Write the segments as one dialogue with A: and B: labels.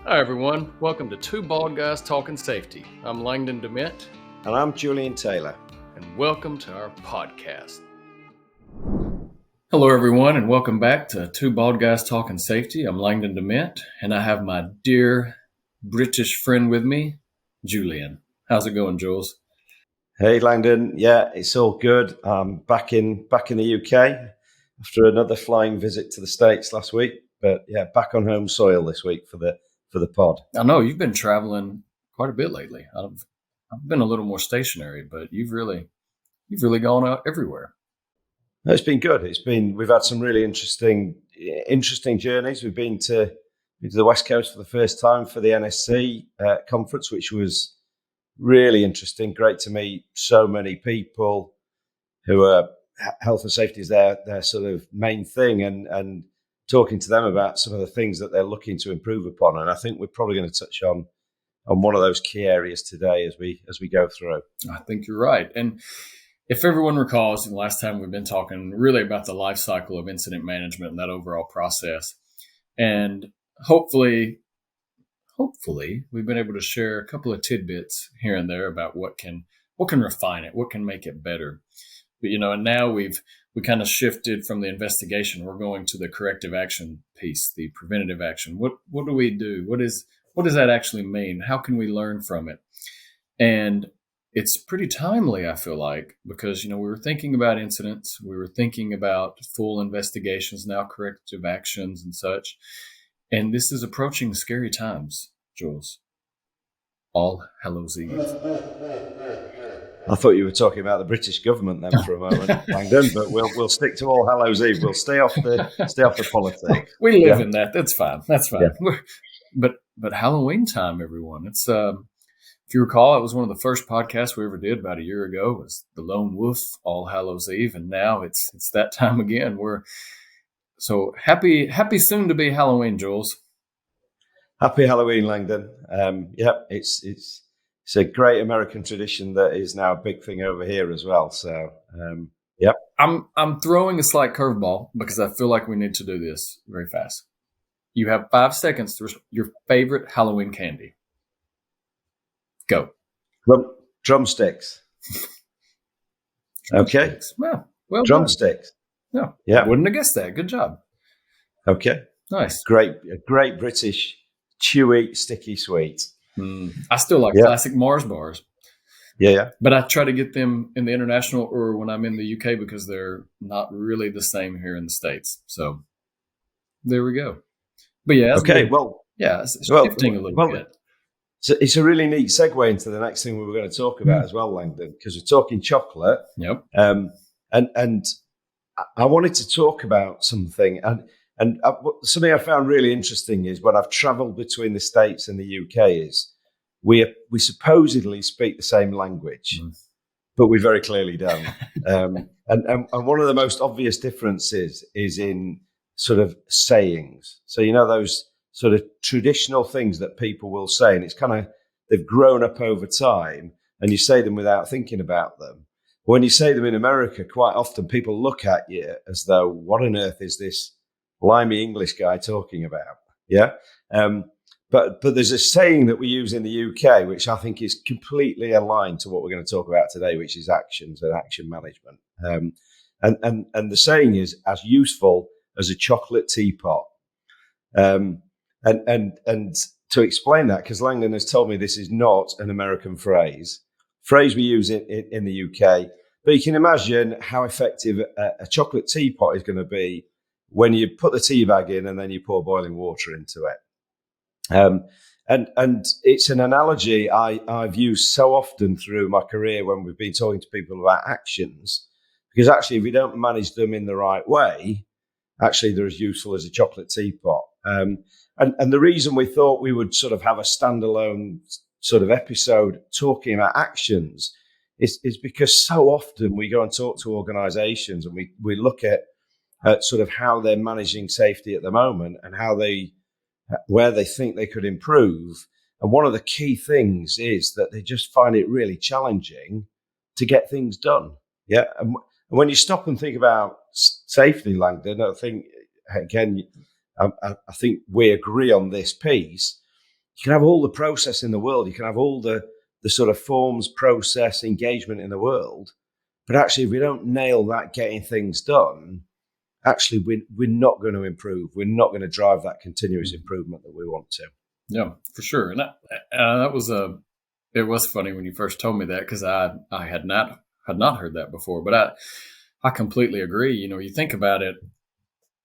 A: Hi everyone, welcome to Two Bald Guys Talking Safety. I'm Langdon and Julian.
B: And I'm Julian Taylor.
A: And welcome to our podcast. Hello everyone, and welcome back to Two Bald Guys Talking Safety. I'm Langdon and Julian, and I have my dear British friend with me, Julian. How's it going, Jules?
B: Hey Langdon, yeah, it's all good. I'm back in the UK after another flying visit to the States last week. But yeah, back on home soil this week for the pod.
A: I know you've been traveling quite a bit lately. I've been a little more stationary, but you've really gone out everywhere.
B: It's been good. We've had some really interesting journeys. We've been to the West Coast for the first time for the NSC conference, which was really interesting. Great to meet so many people who are health and safety is their sort of main thing, and talking to them about some of the things that they're looking to improve upon. And I think we're probably going to touch on one of those key areas today as we go through.
A: I think you're right. And if everyone recalls, the last time we've been talking really about the life cycle of incident management and that overall process. And hopefully we've been able to share a couple of tidbits here and there about what can refine it, what can make it better. But, and now we kind of shifted from the investigation. We're going to the corrective action piece, the preventative action. What do we do? What does that actually mean? How can we learn from it? And it's pretty timely, I feel like, because, we were thinking about incidents. We were thinking about full investigations, now corrective actions and such. And this is approaching scary times, Jules. All Hallows Eve.
B: I thought you were talking about the British government then for a moment, Langdon, but we'll stick to All Hallows Eve. We'll stay off the politics.
A: We live in that. That's fine. Yeah. But Halloween time, everyone. It's if you recall, it was one of the first podcasts we ever did about a year ago. Was the Lone Wolf All Hallows Eve, and now it's that time again. We're so happy soon to be Halloween, Jules.
B: Happy Halloween, Langdon. It's a great American tradition that is now a big thing over here as well. So, yep.
A: I'm throwing a slight curveball because I feel like we need to do this very fast. You have 5 seconds to your favorite Halloween candy. Go.
B: Drumsticks. Okay.
A: Well
B: drumsticks.
A: Done. Yeah. Wouldn't have guessed that. Good job.
B: Okay.
A: Nice.
B: Great British, chewy, sticky sweet.
A: I still like classic Mars bars.
B: Yeah.
A: But I try to get them in the international or when I'm in the UK because they're not really the same here in the States. So there we go. But yeah.
B: Okay.
A: It's shifting a little bit.
B: So it's a really neat segue into the next thing we were going to talk about as well, Langdon, because we're talking chocolate.
A: Yep.
B: And I wanted to talk about something, and something I found really interesting is when I've travelled between the States and the UK is we supposedly speak the same language, but we very clearly don't. And one of the most obvious differences is in sort of sayings. So those sort of traditional things that people will say, and it's kind of they've grown up over time, and you say them without thinking about them. When you say them in America, quite often people look at you as though, what on earth is this limey English guy talking about? Yeah. But there's a saying that we use in the UK, which I think is completely aligned to what we're going to talk about today, which is actions and action management. And the saying is as useful as a chocolate teapot. And to explain that, because Langdon has told me this is not an American phrase we use in the UK, but you can imagine how effective a chocolate teapot is going to be when you put the tea bag in and then you pour boiling water into it. And it's an analogy I've used so often through my career when we've been talking to people about actions, because actually if we don't manage them in the right way, actually they're as useful as a chocolate teapot. And the reason we thought we would sort of have a standalone sort of episode talking about actions is because so often we go and talk to organizations and we look at sort of how they're managing safety at the moment and where they think they could improve. And one of the key things is that they just find it really challenging to get things done. Yeah. And when you stop and think about safety, Langdon, I think, again, I think we agree on this piece. you can have all the process in the world, you can have all the sort of forms, process, engagement in the world, but actually, if we don't nail that getting things done, actually we're not going to improve. We're not going to drive that continuous improvement that we want to.
A: Yeah, for sure. And that was it was funny when you first told me that, because I had not heard that before, but I completely agree. You think about it,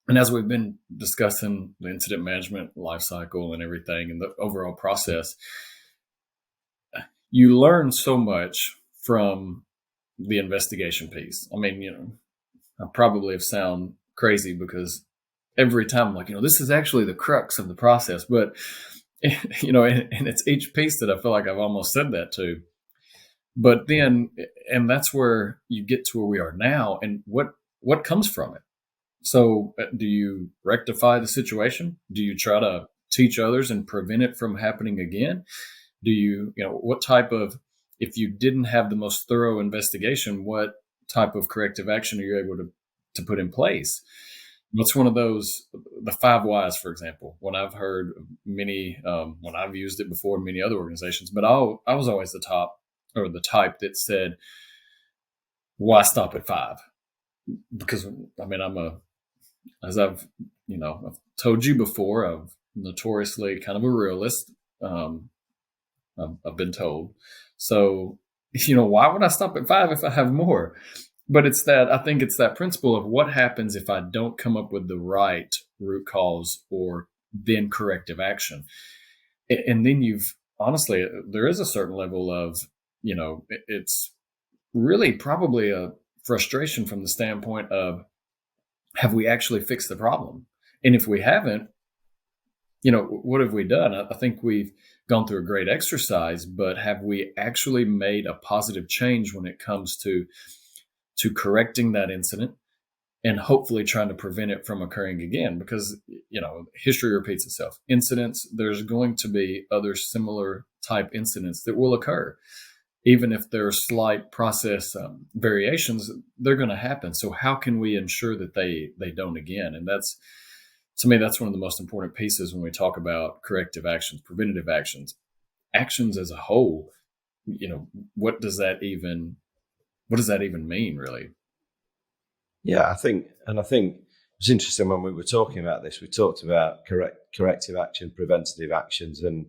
A: and as we've been discussing the incident management life cycle and everything and the overall process, you learn so much from the investigation piece. I mean, I probably have sound crazy because every time I'm like, this is actually the crux of the process, but and it's each piece that I feel like I've almost said that to. But then, and that's where you get to where we are now, and what comes from it. So, do you rectify the situation? Do you try to teach others and prevent it from happening again? Do what type of, if you didn't have the most thorough investigation, what type of corrective action are you able to put in place? What's one of those, the 5 whys, for example, when I've heard many, when I've used it before in many other organizations, but I was always the type that said, why stop at 5? Because, I mean, as I've told you before, I'm notoriously kind of a realist. I've been told. So, why would I stop at 5 if I have more? But I think it's that principle of what happens if I don't come up with the right root cause or then corrective action. And then honestly, there is a certain level of, it's really probably a frustration from the standpoint of, have we actually fixed the problem? And if we haven't, what have we done? I think we've gone through a great exercise, but have we actually made a positive change when it comes to correcting that incident and hopefully trying to prevent it from occurring again? Because, history repeats itself. Incidents, there's going to be other similar type incidents that will occur. Even if there are slight process variations, they're going to happen. So how can we ensure that they don't again? And to me, that's one of the most important pieces when we talk about corrective actions, preventative actions as a whole. What does that even mean, really?
B: Yeah, I think it's interesting when we were talking about this, we talked about corrective action, preventative actions, and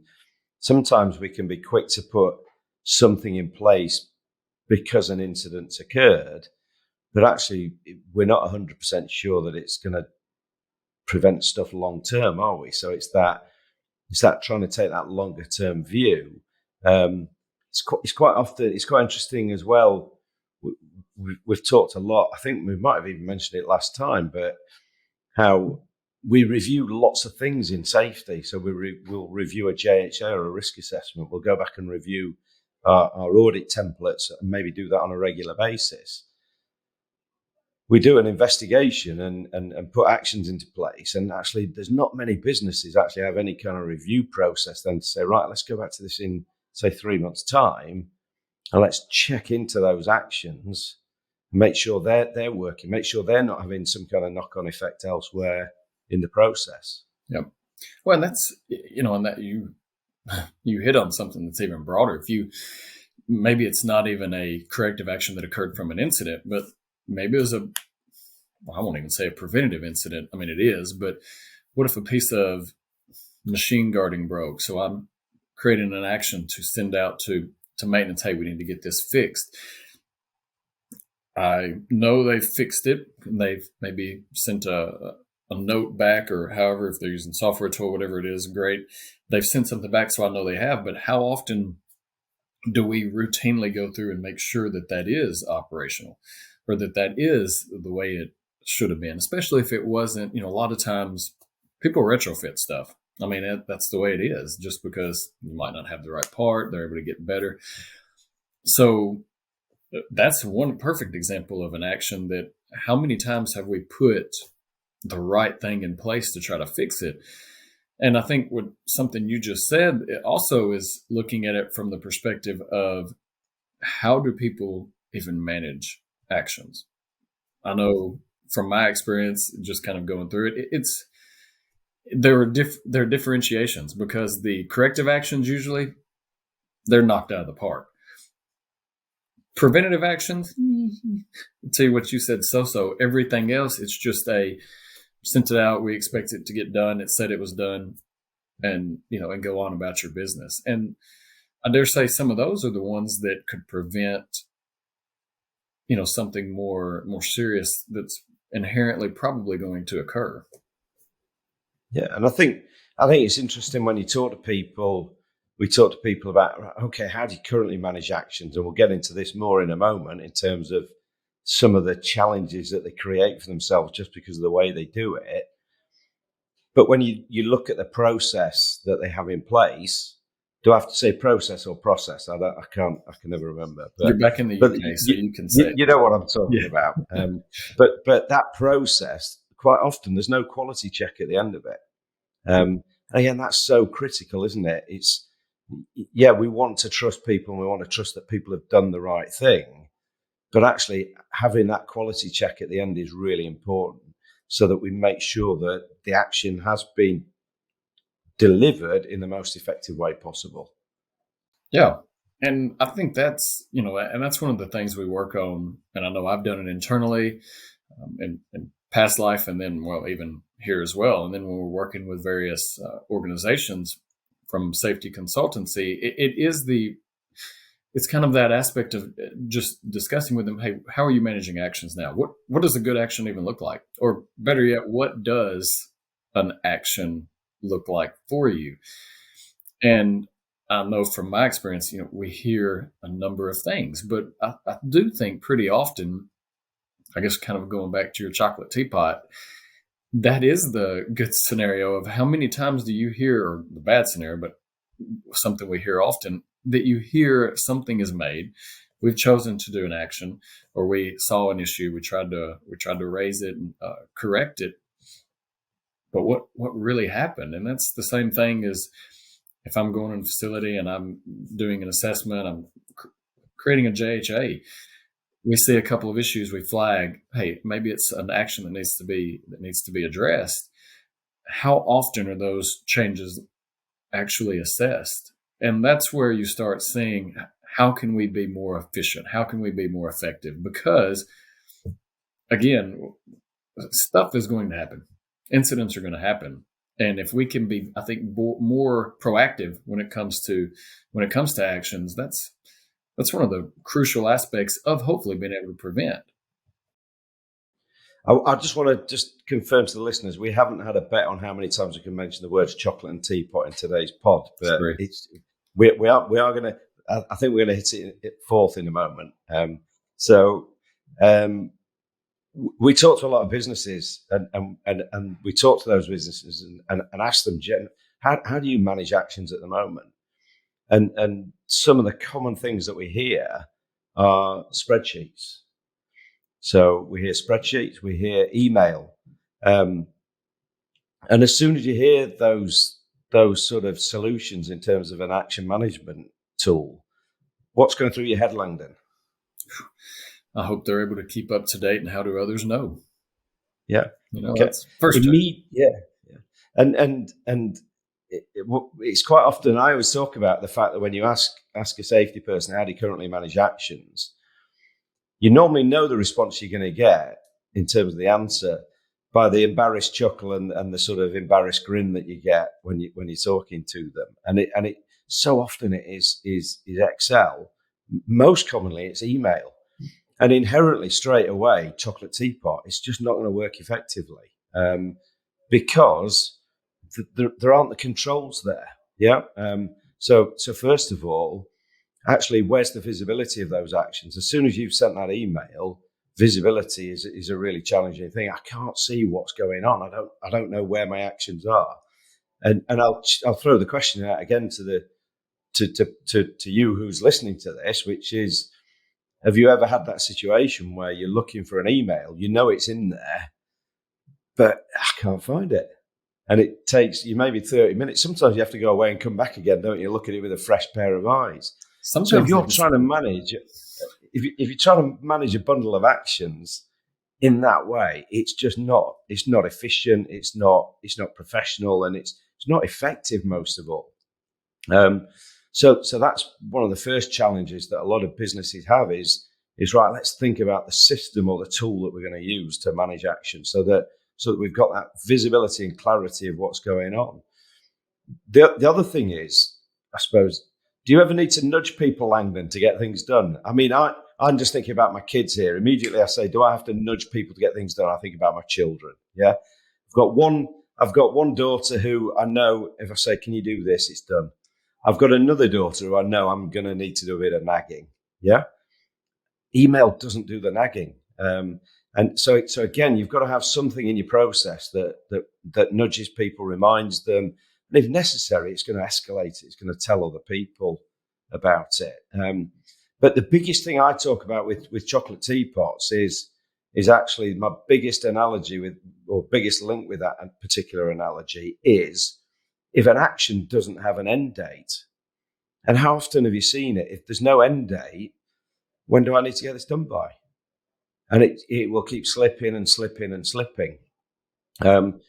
B: sometimes we can be quick to put something in place because an incident's occurred, but actually we're not 100% sure that it's going to prevent stuff long term, are we? So it's that trying to take that longer term view. It's quite interesting as well. We've talked a lot. I think we might have even mentioned it last time, but how we review lots of things in safety. So we'll review a JHA or a risk assessment. We'll go back and review our audit templates and maybe do that on a regular basis. We do an investigation and put actions into place. And actually, there's not many businesses actually have any kind of review process then to say, right, let's go back to this in, say, 3 months' time, and let's check into those actions, make sure they're working, make sure they're not having some kind of knock-on effect elsewhere in the process.
A: Yep. Well, and that's, and that you hit on something that's even broader. Maybe it's not even a corrective action that occurred from an incident, but maybe it was I won't even say a preventative incident. I mean, it is, but what if a piece of machine guarding broke? So I'm creating an action to send out to maintenance, hey, we need to get this fixed. I know they've fixed it, and they've maybe sent a note back, or however, if they're using software tool, whatever it is, great. They've sent something back, so I know they have, but how often do we routinely go through and make sure that is operational, or that is the way it should have been, especially if it wasn't? A lot of times people retrofit stuff. I mean, that's the way it is, just because you might not have the right part, they're able to get better. So that's one perfect example of an action that, how many times have we put the right thing in place to try to fix it? And I think what something you just said, it also is looking at it from the perspective of, how do people even manage actions? I know from my experience, just kind of going through it, there are differentiations, because the corrective actions usually they're knocked out of the park. Preventative actions, tell you what you said, so. Everything else, it's just sent it out, we expect it to get done, it said it was done, and and go on about your business. And I dare say some of those are the ones that could prevent something more serious that's inherently probably going to occur.
B: Yeah, and I think it's interesting when you talk to people. We talk to people about, okay, how do you currently manage actions? And we'll get into this more in a moment in terms of some of the challenges that they create for themselves just because of the way they do it. But when you look at the process that they have in place, do I have to say process or process? I can never remember. But,
A: you're back in the UK, so you can say
B: you know what I'm talking about. But that process, quite often, there's no quality check at the end of it. And again, that's so critical, isn't it? We want to trust people, and we want to trust that people have done the right thing. But actually, having that quality check at the end is really important, so that we make sure that the action has been delivered in the most effective way possible.
A: Yeah. And I think that's, and that's one of the things we work on. And I know I've done it internally in past life, and then, even here as well. And then when we're working with various organizations from safety consultancy, it's kind of that aspect of just discussing with them, hey, how are you managing actions now? What does a good action even look like? Or better yet, what does an action look like for you? And I know from my experience, we hear a number of things, but I do think pretty often, I guess kind of going back to your chocolate teapot, that is the good scenario of how many times do you hear, or the bad scenario, but something we hear often, that you hear something is made, we've chosen to do an action, or we saw an issue, we tried to raise it and correct it. But what really happened? And that's the same thing as if I'm going in a facility and I'm doing an assessment, I'm creating a JHA. We see a couple of issues, we flag, hey, maybe it's an action that needs to be addressed. How often are those changes actually assessed? And that's where you start seeing, how can we be more efficient? How can we be more effective? Because, again, stuff is going to happen. Incidents are going to happen. And if we can be, I think, more proactive when it comes to actions, that's one of the crucial aspects of hopefully being able to prevent.
B: I just want to confirm to the listeners, we haven't had a bet on how many times we can mention the words chocolate and teapot in today's pod, but we are going to. I think we're going to hit it fourth in a moment. We talk to a lot of businesses, and we talk to those businesses and ask them, how do you manage actions at the moment? And some of the common things that we hear are spreadsheets. So we hear spreadsheets, we hear email, and as soon as you hear those sort of solutions in terms of an action management tool, what's going through your head, Langdon?
A: I hope they're able to keep up to date, and how do others know?
B: Yeah,
A: that's first.
B: And it's quite often, I always talk about the fact that when you ask a safety person, how do you currently manage actions, you normally know the response you're going to get in terms of the answer by the embarrassed chuckle and the sort of embarrassed grin that you get when you're talking to them. And it so often it is Excel. Most commonly it's email. And inherently straight away, chocolate teapot, it's just not going to work effectively because there aren't the controls there. Yeah. So first of all, actually, where's the visibility of those actions? As soon as you've sent that email, visibility is a really challenging thing. I can't see what's going on. I don't know where my actions are. And I'll throw the question out again to you who's listening to this, which is, have you ever had that situation where you're looking for an email, you know it's in there, but I can't find it? And it takes you maybe 30 minutes. Sometimes you have to go away and come back again, don't you? Look at it with a fresh pair of eyes. Sometimes so if you're trying to manage a bundle of actions, in that way, it's just not. It's not efficient. It's not professional, and it's not effective most of all. So that's one of the first challenges that a lot of businesses have is right. Let's think about the system or the tool that we're going to use to manage action, so that we've got that visibility and clarity of what's going on. The other thing is, I suppose, do you ever need to nudge people, Langdon, to get things done? I mean, I'm just thinking about my kids here. Immediately I say, do I have to nudge people to get things done? I think about my children. Yeah. I've got one daughter who I know if I say, can you do this? It's done. I've got another daughter who I know I'm going to need to do a bit of nagging. Yeah. Email doesn't do the nagging. And so again, you've got to have something in your process that nudges people, reminds them. And if necessary, it's going to escalate it. It's going to tell other people about it. But the biggest thing I talk about with chocolate teapots is actually my biggest analogy biggest link with that particular analogy is if an action doesn't have an end date. And how often have you seen it? If there's no end date, when do I need to get this done by? And it will keep slipping and slipping and slipping. And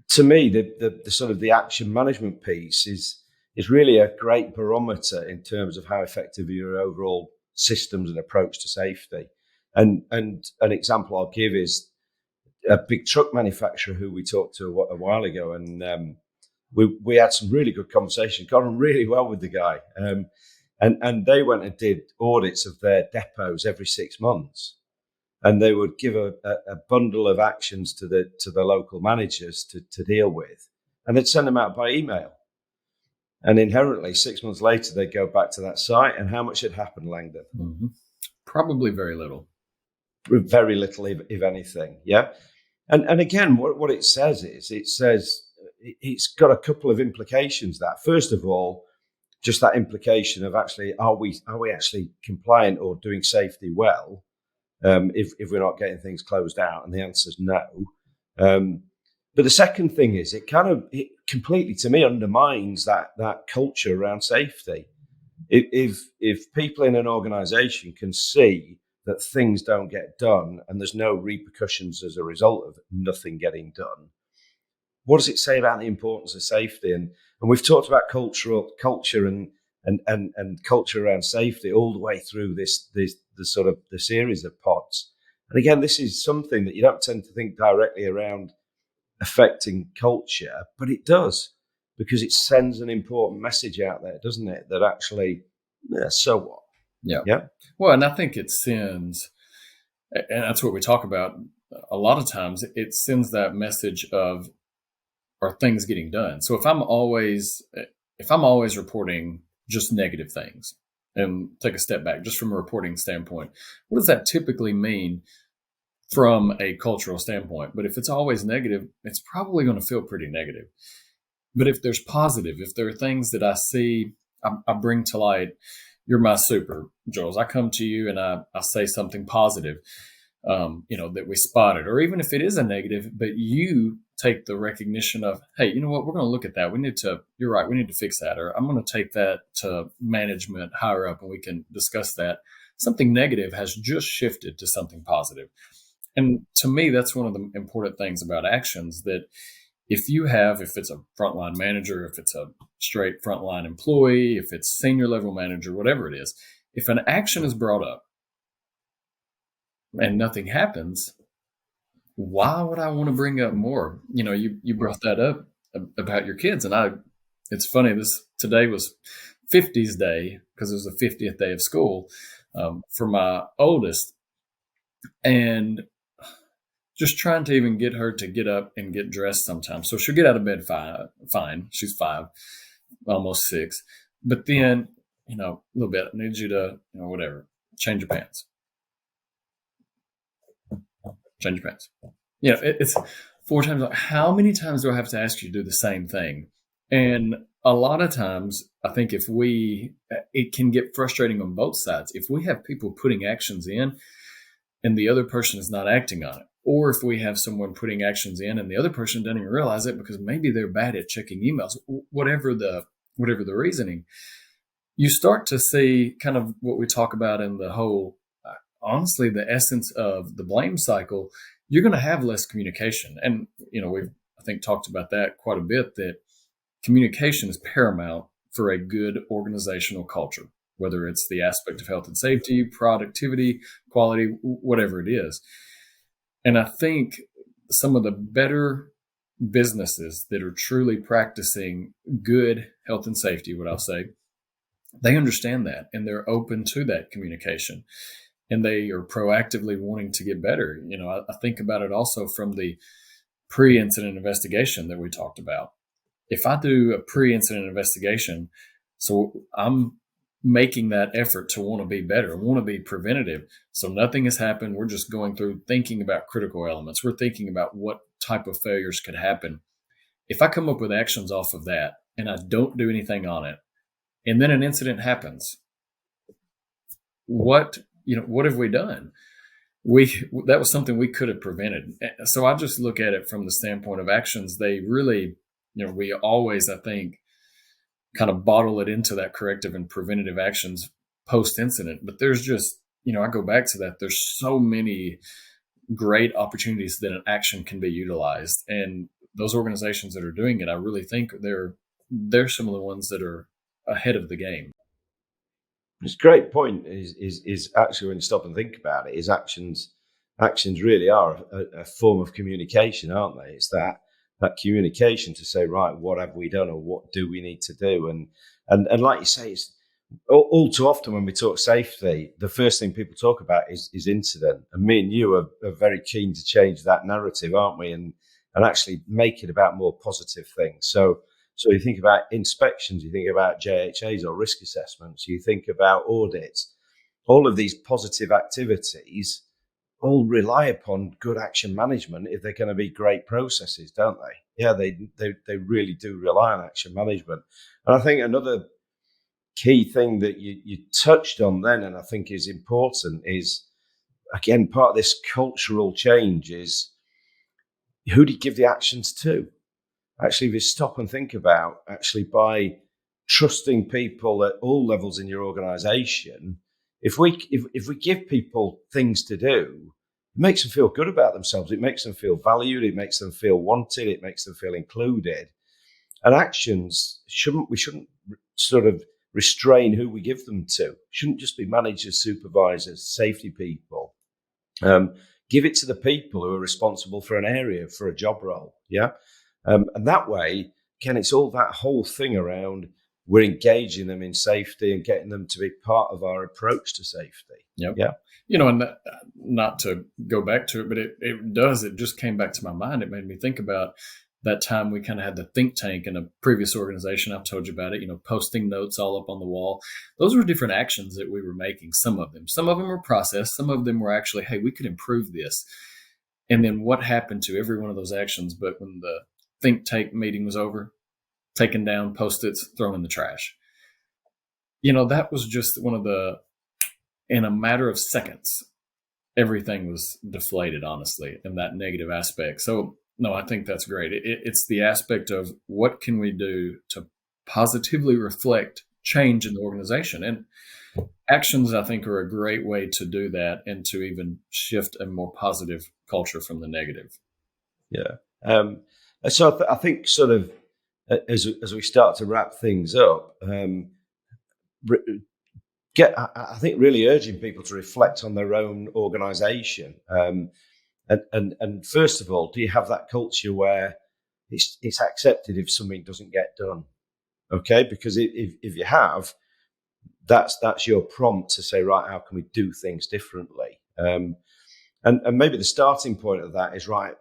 B: to me, the sort of the action management piece is really a great barometer in terms of how effective your overall systems and approach to safety. And an example I'll give is a big truck manufacturer who we talked to a while ago, and we had some really good conversations, got on really well with the guy. And they went and did audits of their depots every 6 months. And they would give a bundle of actions to the local managers to deal with. And they'd send them out by email. And inherently, 6 months later, they'd go back to that site. And how much had happened, Langdon?
A: Mm-hmm. Probably very little.
B: Very little, if anything. Yeah. And again, what it says is, it's got a couple of implications. That first of all, just that implication of actually, are we actually compliant or doing safety well? If we're not getting things closed out, and the answer is no. But the second thing is, it completely, to me, undermines that culture around safety. If people in an organisation can see that things don't get done and there's no repercussions as a result of nothing getting done, what does it say about the importance of safety? And we've talked about culture and culture around safety all the way through the sort of the series of pods. And again, this is something that you don't tend to think directly around affecting culture, but it does, because it sends an important message out there, doesn't it? That actually, so what?
A: Yeah. Well, and I think it sends, and that's what we talk about a lot of times, it sends that message of, are things getting done? So if I'm always reporting just negative things, and take a step back just from a reporting standpoint, what does that typically mean from a cultural standpoint? But if it's always negative, it's probably going to feel pretty negative. But if there's positive, if there are things that I see, I bring to light, you're my super, Jules. I come to you and I say something positive, that we spotted, or even if it is a negative, but you take the recognition of, hey, you know what, we're going to look at that. You're right, we need to fix that. Or I'm going to take that to management higher up and we can discuss that. Something negative has just shifted to something positive. And to me, that's one of the important things about actions, that if it's a frontline manager, if it's a straight frontline employee, if it's senior level manager, whatever it is, if an action is brought up and nothing happens, why would I want to bring up more? You brought that up about your kids, and it's funny, today was 50s day, because it was the 50th day of school for my oldest, and just trying to even get her to get up and get dressed sometimes. So she'll get out of bed fine. She's 5, almost 6. But then, a little bit, I need you to, whatever, change your pants. Change your pants. It's 4 times. How many times do I have to ask you to do the same thing? And a lot of times, I think it can get frustrating on both sides. If we have people putting actions in and the other person is not acting on it, or if we have someone putting actions in and the other person doesn't even realize it because maybe they're bad at checking emails, whatever the reasoning, you start to see kind of what we talk about in the whole honestly the essence of the blame cycle, you're going to have less communication. And, we've, I think, talked about that quite a bit, that communication is paramount for a good organizational culture, whether it's the aspect of health and safety, productivity, quality, whatever it is. And I think some of the better businesses that are truly practicing good health and safety, what I'll say, they understand that and they're open to that communication and they are proactively wanting to get better. I think about it also from the pre-incident investigation that we talked about. If I do a pre-incident investigation, so I'm making that effort to want to be better, want to be preventative. So nothing has happened. We're just going through thinking about critical elements. We're thinking about what type of failures could happen. If I come up with actions off of that and I don't do anything on it, and then an incident happens, what have we done? That was something we could have prevented. So I just look at it from the standpoint of actions. They really, we always, I think, kind of bottle it into that corrective and preventative actions post incident. But there's just, I go back to that. There's so many great opportunities that an action can be utilized. And those organizations that are doing it, I really think they're some of the ones that are ahead of the game.
B: It's a great point. Is actually, when you stop and think about it, is actions really are a form of communication, aren't they? It's that communication to say, right, what have we done, or what do we need to do? And like you say, it's all too often when we talk safety, the first thing people talk about is incident. And me and you are very keen to change that narrative, aren't we? And actually make it about more positive things. So you think about inspections, you think about JHAs or risk assessments, you think about audits. All of these positive activities all rely upon good action management if they're going to be great processes, don't they? Yeah, they really do rely on action management. And I think another key thing that you touched on then, and I think is important, is, again, part of this cultural change is, who do you give the actions to? Actually, if you stop and think about, actually, by trusting people at all levels in your organization, if we give people things to do, it makes them feel good about themselves. It makes them feel valued. It makes them feel wanted. It makes them feel included. And actions we shouldn't sort of restrain who we give them to. It shouldn't just be managers, supervisors, safety people. Give it to the people who are responsible for an area, for a job role. Yeah. And that way, again, it's all that whole thing around we're engaging them in safety and getting them to be part of our approach to safety.
A: Yep.
B: Yeah.
A: And that, not to go back to it, but it just came back to my mind. It made me think about that time we kind of had the think tank in a previous organization. I've told you about it, posting notes all up on the wall. Those were different actions that we were making. Some of them were processed. Some of them were actually, hey, we could improve this. And then what happened to every one of those actions? But when the think tank meeting was over, taken down, Post-its, thrown in the trash. That was just in a matter of seconds, everything was deflated, honestly, in that negative aspect. So, no, I think that's great. It's the aspect of what can we do to positively reflect change in the organization. And actions, I think, are a great way to do that and to even shift a more positive culture from the negative.
B: Yeah. So I think sort of as we start to wrap things up, I think really urging people to reflect on their own organisation. And first of all, do you have that culture where it's accepted if something doesn't get done? Okay, because if you have, that's your prompt to say, right, how can we do things differently? And maybe the starting point of that is, right,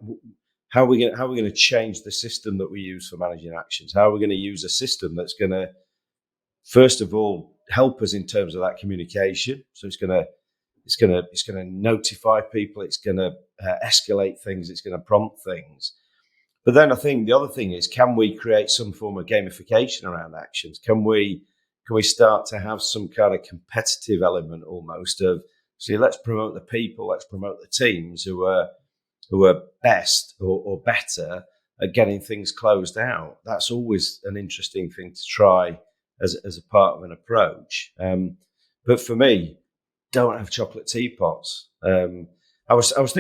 B: how are we going to change the system that we use for managing actions? How are we going to use a system that's going to, first of all, help us in terms of that communication? So it's going to notify people. It's going to escalate things. It's going to prompt things. But then I think the other thing is, can we create some form of gamification around actions? Can we start to have some kind of competitive element almost of, see, let's promote the people, let's promote the teams who are best or better at getting things closed out. That's always an interesting thing to try as a part of an approach. But for me, don't have chocolate teapots. I was just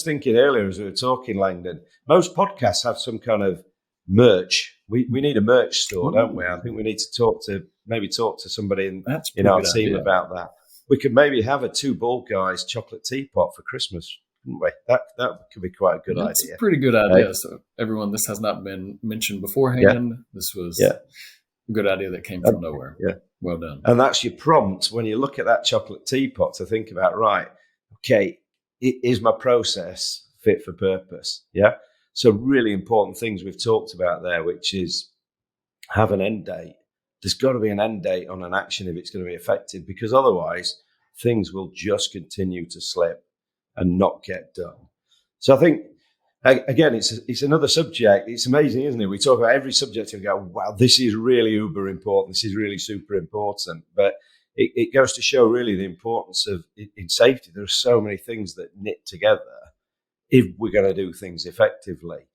B: thinking earlier as we were talking, Langdon, most podcasts have some kind of merch. We need a merch store, don't we? I think we need to talk to somebody in our team about that. We could maybe have a Two Bald Guys chocolate teapot for Christmas, couldn't we? That could be quite a good idea.
A: It's a pretty good idea. Right? So everyone, this has not been mentioned beforehand. Yeah. This was a good idea that came from nowhere.
B: Yeah.
A: Well done.
B: And that's your prompt when you look at that chocolate teapot to think about, right, okay, is my process fit for purpose? Yeah. So really important things we've talked about there, which is have an end date. There's got to be an end date on an action if it's going to be effective, because otherwise things will just continue to slip and not get done. So I think, again, it's another subject. It's amazing, isn't it? We talk about every subject and go, wow, this is really uber important. This is really super important. But it goes to show really the importance of in safety. There are so many things that knit together if we're going to do things effectively.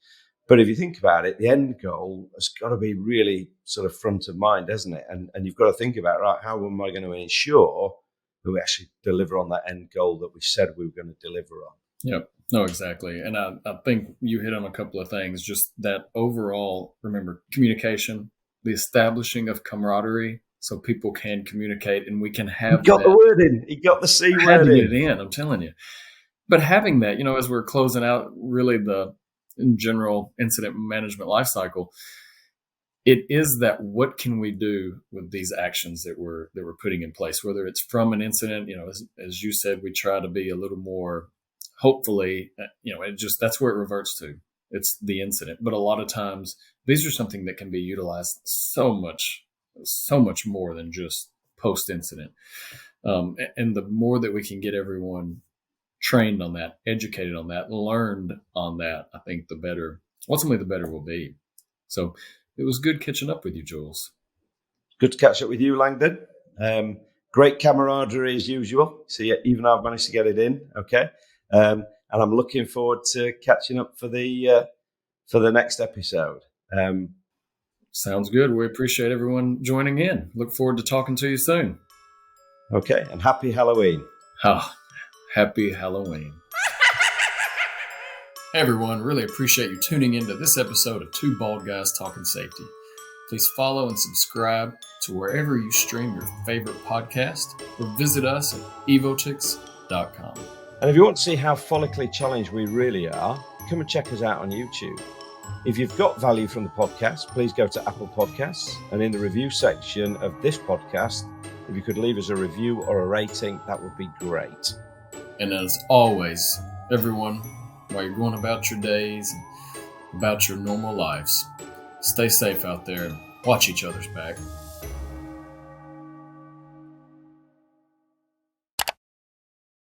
B: But if you think about it, the end goal has got to be really sort of front of mind, hasn't it? And you've got to think about, right, how am I going to ensure that we actually deliver on that end goal that we said we were going to deliver on?
A: Yep. No, exactly. And I think you hit on a couple of things, just that overall, remember, communication, the establishing of camaraderie so people can communicate and we can have
B: He got the word in. He got the C word in.
A: I had to get it in, I'm telling you. But having that, as we're closing out really the in general incident management life cycle, it is that what can we do with these actions that we're putting in place, whether it's from an incident, as you said, we try to be a little more, hopefully, that's where it reverts to. It's the incident. But a lot of times these are something that can be utilized so much more than just post-incident. And the more that we can get everyone trained on that, educated on that, learned on that, I think ultimately the better we'll be. So it was good catching up with you, Jules.
B: Good to catch up with you, Langdon. Great camaraderie as usual. So even I've managed to get it in. Okay. And I'm looking forward to catching up for the next episode.
A: Sounds good. We appreciate everyone joining in. Look forward to talking to you soon.
B: Okay. And happy Halloween.
A: Happy Halloween. Hey everyone, really appreciate you tuning into this episode of Two Bald Guys Talking Safety. Please follow and subscribe to wherever you stream your favorite podcast or visit us at evotix.com.
B: And if you want to see how follically challenged we really are, come and check us out on YouTube. If you've got value from the podcast, please go to Apple Podcasts, and in the review section of this podcast, if you could leave us a review or a rating, that would be great.
A: And as always, everyone, while you're going about your days, about your normal lives, stay safe out there and watch each other's back.